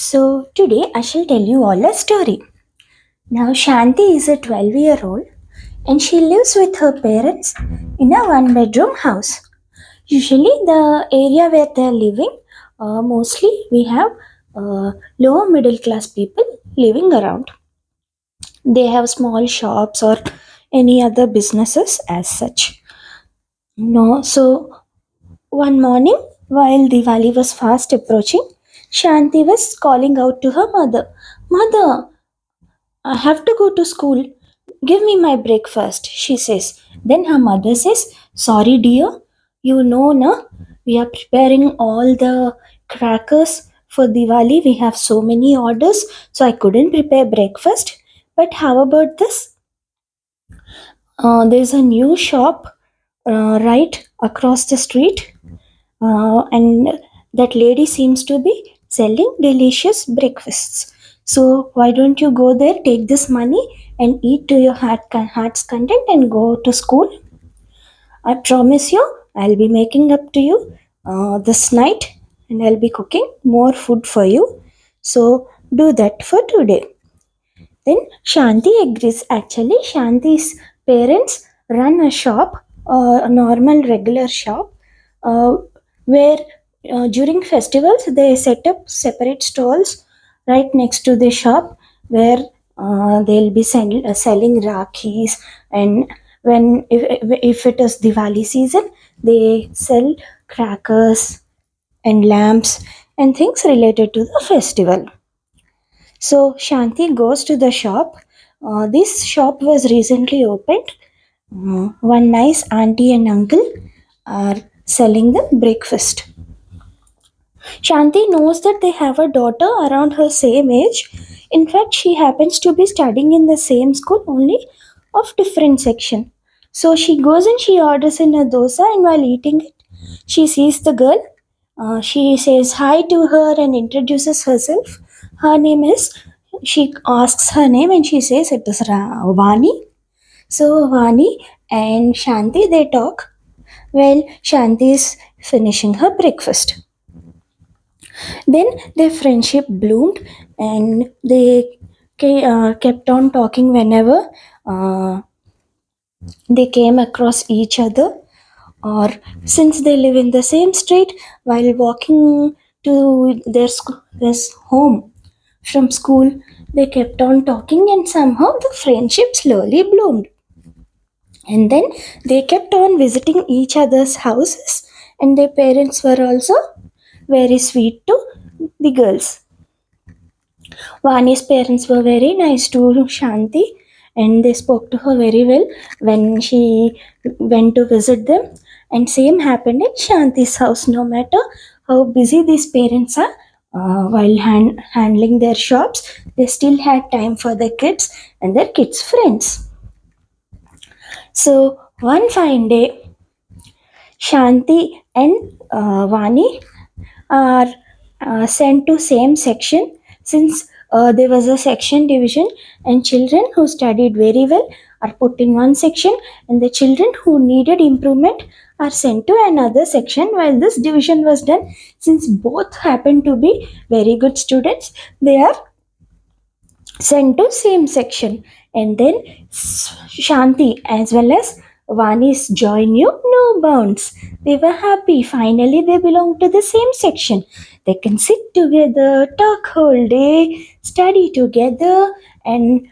So, today I shall tell you all a story. Now, Shanti is a 12-year-old and she lives with her parents in a one bedroom house. Usually, the area where they are living, mostly we have lower middle class people living around. They have small shops or any other businesses as such. No, so one morning, while Diwali was fast approaching, Shanti was calling out to her mother, Mother, I have to go to school. Give me my breakfast, she says. Then her mother says, Sorry, dear. You know, na, we are preparing all the crackers for Diwali. We have so many orders, so I couldn't prepare breakfast. But how about this? There's a new shop right across the street, and that lady seems to be selling delicious breakfasts. So why don't you go there, take this money, and eat to your heart's content, and go to school? I promise you, I'll be making up to you this night, and I'll be cooking more food for you. So do that for today. Then Shanti agrees. Actually, Shanti's parents run a shop, a normal regular shop, uh, where during festivals they set up separate stalls right next to the shop where they'll be selling rakis, and if it is Diwali season, they sell crackers and lamps and things related to the festival. So Shanti goes to the shop. This shop was recently opened. One nice auntie and uncle are selling the breakfast. Shanti knows that they have a daughter around her same age. In fact, she happens to be studying in the same school, only of different section. So she goes and she orders in a dosa, and while eating it, she sees the girl. She says hi to her and introduces herself. Her name is. She asks her name and she says it is Vani. So Vani and Shanti they talk while Shanti is finishing her breakfast. Then their friendship bloomed and they kept on talking whenever uh, they came across each other, or since they live in the same street, while walking to their home from school, they kept on talking and somehow the friendship slowly bloomed. And then they kept on visiting each other's houses, and their parents were also very sweet to the girls. Vani's parents were very nice to Shanti and they spoke to her very well when she went to visit them. And same happened in Shanti's house. No matter how busy these parents are, while handling their shops, they still had time for their kids and their kids' friends. So one fine day, Shanti and Vani are sent to same section, since there was a section division, and children who studied very well are put in one section, and the children who needed improvement are sent to another section. While this division was done, since both happen to be very good students, they are sent to same section. And then Shanti as well as Vani's joy knew no bounds. They were happy. Finally, they belong to the same section. They can sit together, talk whole day, study together, and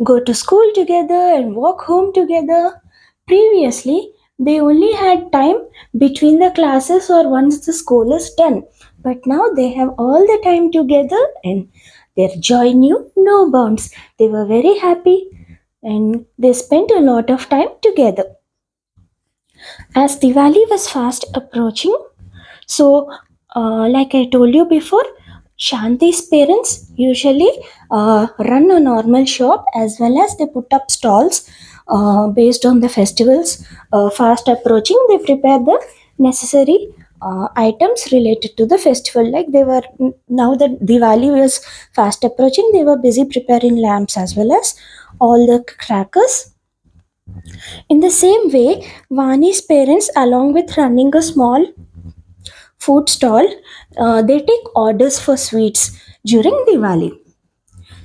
go to school together and walk home together. Previously, they only had time between the classes or once the school is done. But now they have all the time together and their joy knew no bounds. They were very happy and they spent a lot of time together. As Diwali was fast approaching, so like I told you before, Shanti's parents usually run a normal shop as well as they put up stalls based on the festivals fast approaching. They prepare the necessary items related to the festival. Like they were now that Diwali was fast approaching, they were busy preparing lamps as well as all the crackers. In the same way, Vani's parents, along with running a small food stall, they take orders for sweets. during Diwali.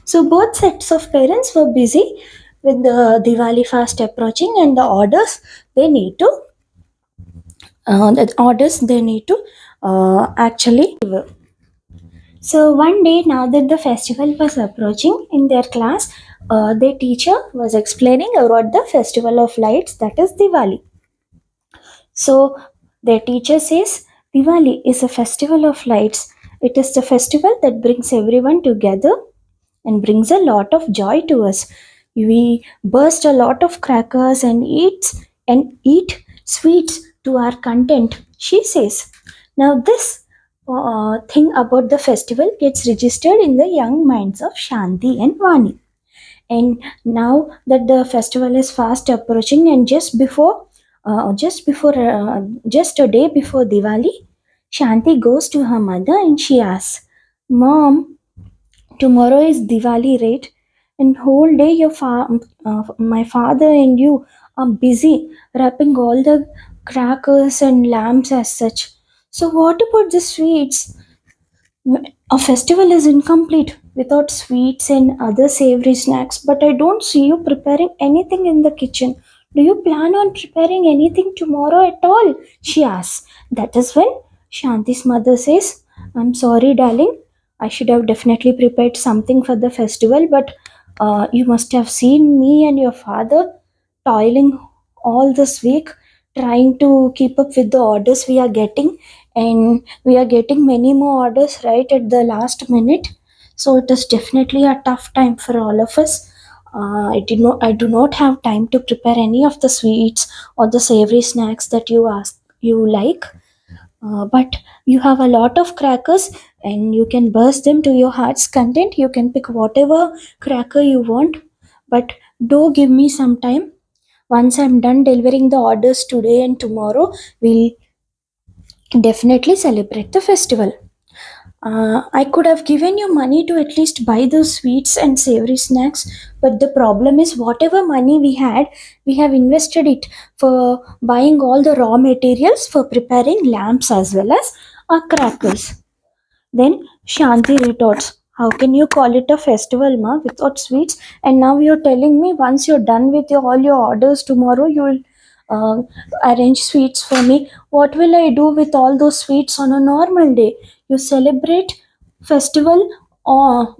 So both sets of parents were busy with the Diwali fast approaching and the orders they need to actually give. So one day, now that the festival was approaching in their class, their teacher was explaining about the festival of lights, that is Diwali. So their teacher says Diwali is a festival of lights. It is the festival that brings everyone together and brings a lot of joy to us. We burst a lot of crackers and eat sweets to our content, she says. Now this thing about the festival gets registered in the young minds of Shanti and Vani. And now that the festival is fast approaching, and just a day before Diwali, Shanti goes to her mother and she asks, "Mom, tomorrow is Diwali, right? And whole day my father and you are busy wrapping all the crackers and lamps as such. So what about the sweets? A festival is incomplete without sweets and other savory snacks, but I don't see you preparing anything in the kitchen. Do you plan on preparing anything tomorrow at all?" she asks. That is when Shanti's mother says, "I'm sorry, darling. I should have definitely prepared something for the festival, but you must have seen me and your father toiling all this week trying to keep up with the orders we are getting, and we are getting many more orders right at the last minute. So it is definitely a tough time for all of us. I do not have time to prepare any of the sweets or the savory snacks that you like. But you have a lot of crackers and you can burst them to your heart's content. You can pick whatever cracker you want, but do give me some time. Once I'm done delivering the orders today and tomorrow, we'll definitely celebrate the festival. I could have given you money to at least buy those sweets and savory snacks, but the problem is, whatever money we had, we have invested it for buying all the raw materials for preparing lamps as well as crackers. Then Shanti retorts, "How can you call it a festival, ma, without sweets? And now you're telling me once you're done with all your orders tomorrow, you'll uh, arrange sweets for me. What will I do with all those sweets on a normal day? You celebrate festival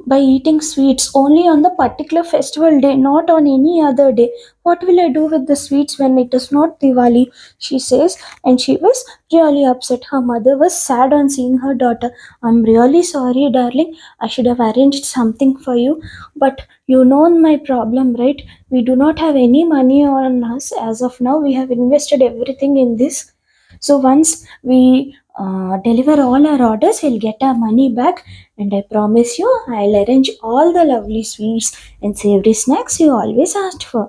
by eating sweets only on the particular festival day, not on any other day. What will I do with the sweets when it is not Diwali?" she says, and she was really upset. Her mother was sad on seeing her daughter. "I'm really sorry, darling. I should have arranged something for you. But you know my problem, right? We do not have any money on us as of now. We have invested everything in this. So once we deliver all our orders, we'll get our money back. And I promise you, I'll arrange all the lovely sweets and savory snacks you always asked for."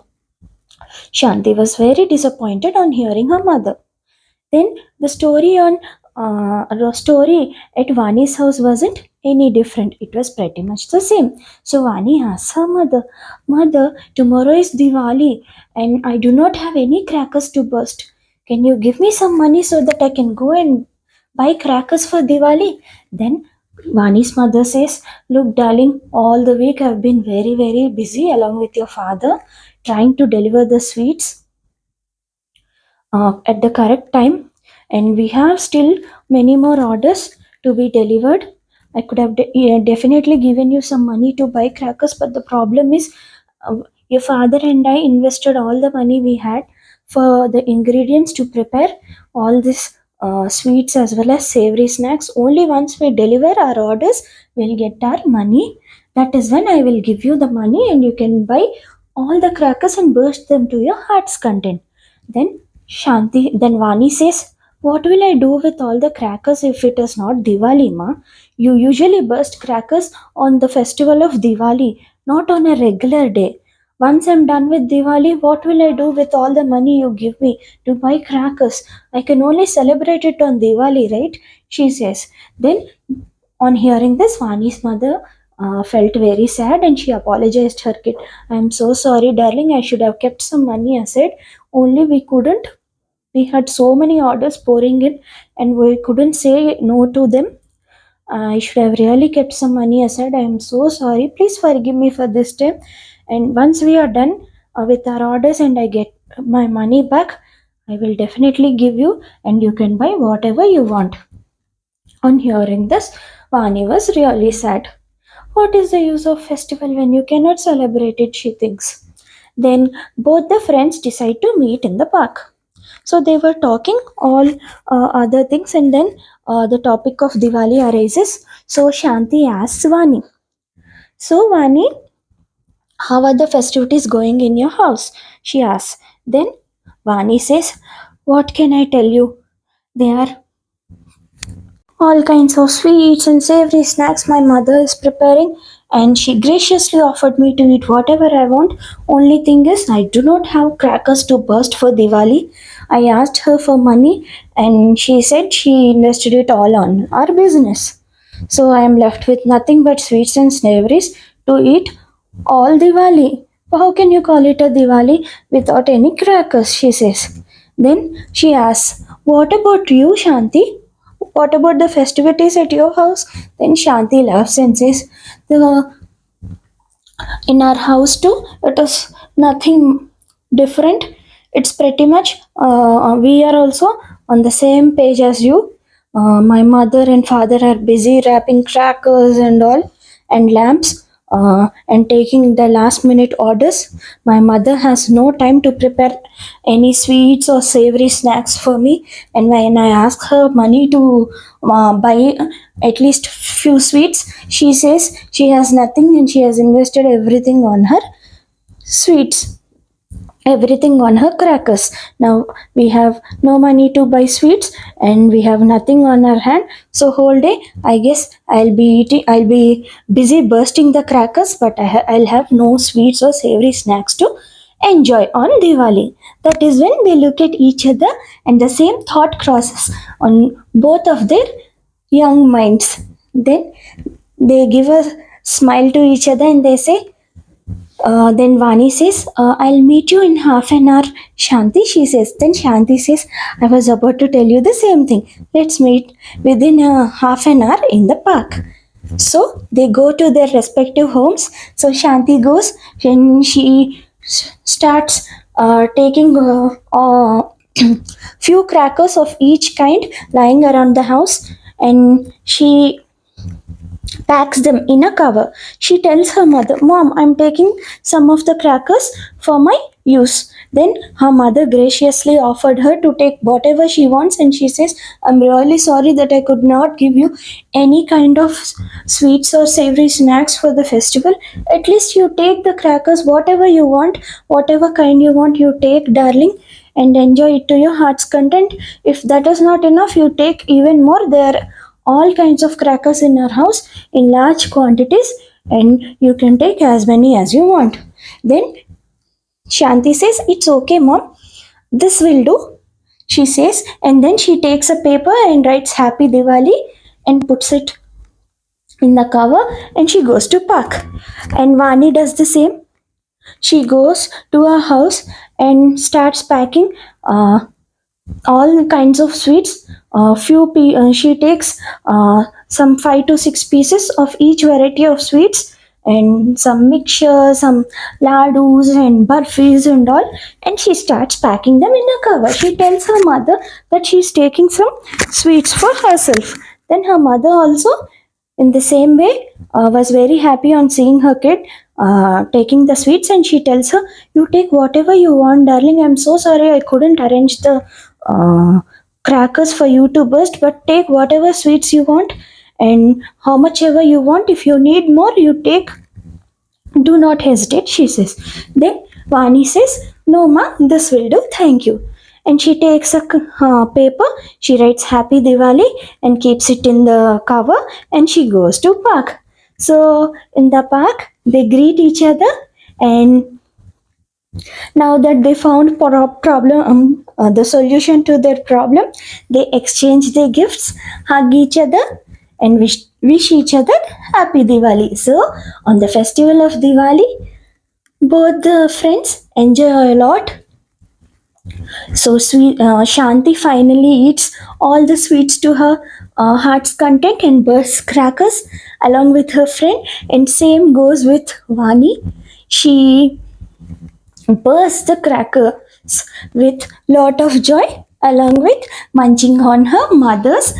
Shanti was very disappointed on hearing her mother. Then the story at Vani's house wasn't any different. It was pretty much the same. So Vani asked her mother, "Mother, tomorrow is Diwali and I do not have any crackers to burst. Can you give me some money so that I can go and buy crackers for Diwali?" Then Vani's mother says, "Look, darling, all the week I've been very, very busy along with your father trying to deliver the sweets at the correct time, and we have still many more orders to be delivered. I could have definitely given you some money to buy crackers, but the problem is, uh, your father and I invested all the money we had for the ingredients to prepare all these sweets as well as savory snacks. Only once we deliver our orders, we'll get our money. That is when I will give you the money and you can buy all the crackers and burst them to your heart's content." Then Vani says, "What will I do with all the crackers if it is not Diwali, ma? You usually burst crackers on the festival of Diwali, not on a regular day. Once I'm done with Diwali, what will I do with all the money you give me to buy crackers? I can only celebrate it on Diwali, right?" she says. Then on hearing this, Vani's mother felt very sad and she apologized her kid. "I'm so sorry, darling. I should have kept some money aside. Only we couldn't. We had so many orders pouring in and we couldn't say no to them. I should have really kept some money aside. I am so sorry. Please forgive me for this time. And once we are done with our orders and I get my money back, I will definitely give you and you can buy whatever you want. On hearing this, Vani was really sad. What is the use of festival when you cannot celebrate it, she thinks. Then both the friends decide to meet in the park. So they were talking all other things, and then the topic of Diwali arises. So Shanti asks Vani, "So Vani, how are the festivities going in your house?" She asks. Then Vani says, "What can I tell you? They are all kinds of sweets and savory snacks my mother is preparing, and she graciously offered me to eat whatever I want. Only thing is, I do not have crackers to burst for Diwali. I asked her for money, and she said she invested it all on our business. So I am left with nothing but sweets and savories to eat all Diwali. How can you call it a Diwali without any crackers?" she says. Then she asks, "What about you, Shanti? What about the festivities at your house?" Then Shanti laughs and says, "The in our house too, it is nothing different. It's pretty much we are also on the same page as you. My mother and father are busy wrapping crackers and all and lamps and taking the last minute orders. My mother has no time to prepare any sweets or savory snacks for me, and when I ask her money to buy at least few sweets, she says she has nothing and she has invested everything on her sweets, everything on her crackers. Now we have no money to buy sweets and we have nothing on our hand. So whole day, I guess I'll be busy bursting the crackers, but I'll have no sweets or savory snacks to enjoy on Diwali." That is when they look at each other and the same thought crosses on both of their young minds. Then they give a smile to each other and they say, then Vani says, "I'll meet you in half an hour, Shanti," she says. Then Shanti says, "I was about to tell you the same thing. Let's meet within half an hour in the park." So they go to their respective homes. So Shanti goes when she starts taking few crackers of each kind lying around the house, and she packs them in a cover. She tells her mother, "Mom, I'm taking some of the crackers for my use." Then her mother graciously offered her to take whatever she wants, and she says, "I'm really sorry that I could not give you any kind of sweets or savory snacks for the festival. At least you take the crackers, whatever you want, whatever kind you want, you take, darling, and enjoy it to your heart's content. If that is not enough, you take even more. There all kinds of crackers in our house in large quantities, and you can take as many as you want." Then Shanti says, "It's okay, mom. This will do," she says, and then she takes a paper and writes Happy Diwali and puts it in the cover, and she goes to park. And Vani does the same. She goes to her house and starts packing all kinds of sweets. She takes some 5 to 6 pieces of each variety of sweets and some mixture, some ladus and burfis and all, and she starts packing them in a cover. She tells her mother that she's taking some sweets for herself. Then her mother also in the same way was very happy on seeing her kid taking the sweets, and she tells her, "You take whatever you want, darling. I'm so sorry I couldn't arrange the uh, crackers for you to burst, but take whatever sweets you want and how much ever you want. If you need more, you take. Do not hesitate," she says. Then Vani says, "No, ma, this will do. Thank you." And she takes a paper, she writes Happy Diwali and keeps it in the cover, and she goes to park. So in the park, they greet each other, and now that they found the solution to their problem, they exchange their gifts, hug each other, and wish each other Happy Diwali. So, on the festival of Diwali, both the friends enjoy a lot. So sweet, Shanti finally eats all the sweets to her hearts content and bursts crackers along with her friend. And same goes with Vani. She bursts the crackers with lot of joy along with munching on her mother's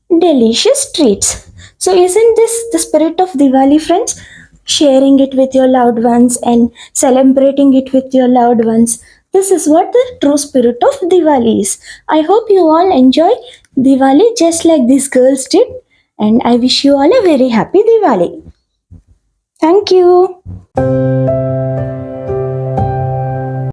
delicious treats. So isn't this the spirit of Diwali, friends? Sharing it with your loved ones and celebrating it with your loved ones, this is what the true spirit of Diwali is. I hope you all enjoy Diwali just like these girls did, and I wish you all a very happy Diwali. Thank you.